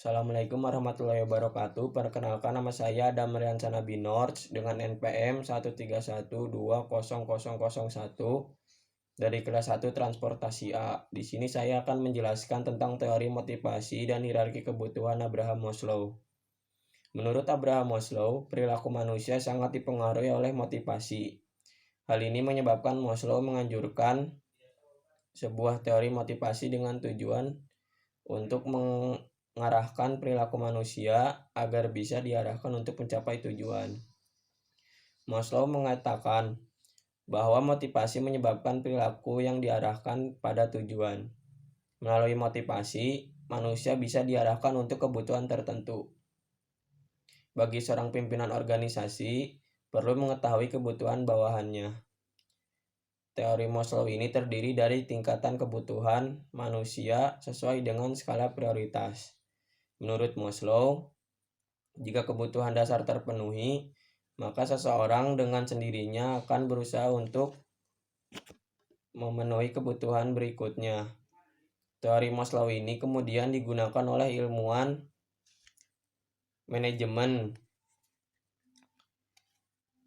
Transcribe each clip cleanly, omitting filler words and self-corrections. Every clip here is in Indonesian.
Assalamualaikum warahmatullahi wabarakatuh. Perkenalkan, nama saya Adam Riansana Binorch dengan NPM 131200001 dari kelas 1 Transportasi A. Di sini saya akan menjelaskan tentang teori motivasi dan hierarki kebutuhan Abraham Maslow. Menurut Abraham Maslow, perilaku manusia sangat dipengaruhi oleh motivasi. Hal ini menyebabkan Maslow menganjurkan sebuah teori motivasi dengan tujuan untuk mengarahkan perilaku manusia agar bisa diarahkan untuk mencapai tujuan. Maslow mengatakan bahwa motivasi menyebabkan perilaku yang diarahkan pada tujuan. Melalui motivasi, manusia bisa diarahkan untuk kebutuhan tertentu. Bagi seorang pimpinan organisasi, perlu mengetahui kebutuhan bawahannya. Teori Maslow ini terdiri dari tingkatan kebutuhan manusia sesuai dengan skala prioritas. Menurut Maslow, jika kebutuhan dasar terpenuhi, maka seseorang dengan sendirinya akan berusaha untuk memenuhi kebutuhan berikutnya. Teori Maslow ini kemudian digunakan oleh ilmuwan manajemen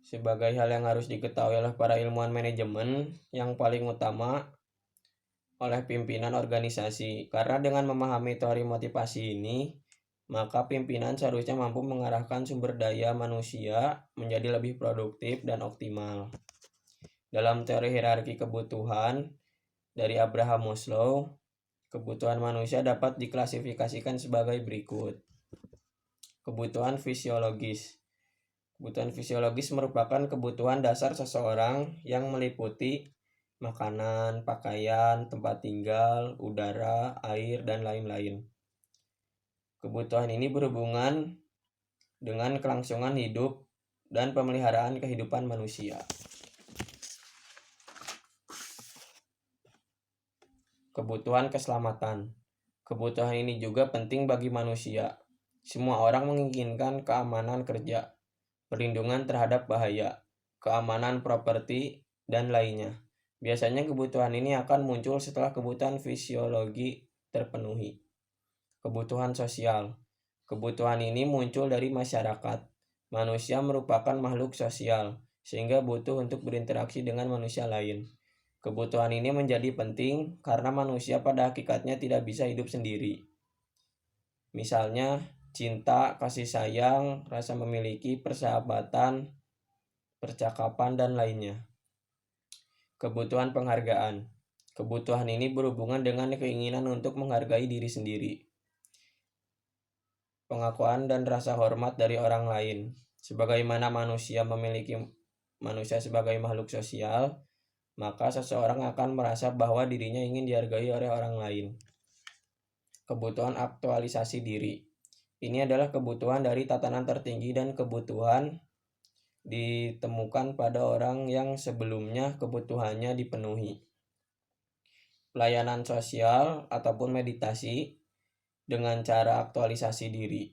sebagai hal yang harus diketahui oleh para ilmuwan manajemen yang paling utama oleh pimpinan organisasi. Karena dengan memahami teori motivasi ini, maka pimpinan seharusnya mampu mengarahkan sumber daya manusia menjadi lebih produktif dan optimal. Dalam teori hierarki kebutuhan dari Abraham Maslow, kebutuhan manusia dapat diklasifikasikan sebagai berikut. Kebutuhan fisiologis. Kebutuhan fisiologis merupakan kebutuhan dasar seseorang yang meliputi makanan, pakaian, tempat tinggal, udara, air, dan lain-lain. Kebutuhan ini berhubungan dengan kelangsungan hidup dan pemeliharaan kehidupan manusia. Kebutuhan keselamatan. Kebutuhan ini juga penting bagi manusia. Semua orang menginginkan keamanan kerja, perlindungan terhadap bahaya, keamanan properti, dan lainnya. Biasanya kebutuhan ini akan muncul setelah kebutuhan fisiologi terpenuhi. Kebutuhan sosial. Kebutuhan ini muncul dari masyarakat. Manusia merupakan makhluk sosial, sehingga butuh untuk berinteraksi dengan manusia lain. Kebutuhan ini menjadi penting karena manusia pada hakikatnya tidak bisa hidup sendiri. Misalnya, cinta, kasih sayang, rasa memiliki, persahabatan, percakapan, dan lainnya. Kebutuhan penghargaan. Kebutuhan ini berhubungan dengan keinginan untuk menghargai diri sendiri. Pengakuan dan rasa hormat dari orang lain. Sebagaimana manusia memiliki manusia sebagai makhluk sosial, maka seseorang akan merasa bahwa dirinya ingin dihargai oleh orang lain. Kebutuhan aktualisasi diri. Ini adalah kebutuhan dari tatanan tertinggi dan kebutuhan ditemukan pada orang yang sebelumnya kebutuhannya dipenuhi. Pelayanan sosial ataupun meditasi dengan cara aktualisasi diri.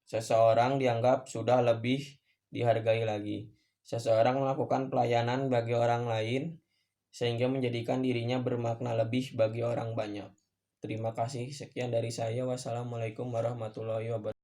Seseorang dianggap sudah lebih dihargai lagi. Seseorang melakukan pelayanan bagi orang lain sehingga menjadikan dirinya bermakna lebih bagi orang banyak. Terima kasih, sekian dari saya. Wassalamualaikum warahmatullahi wabarakatuh.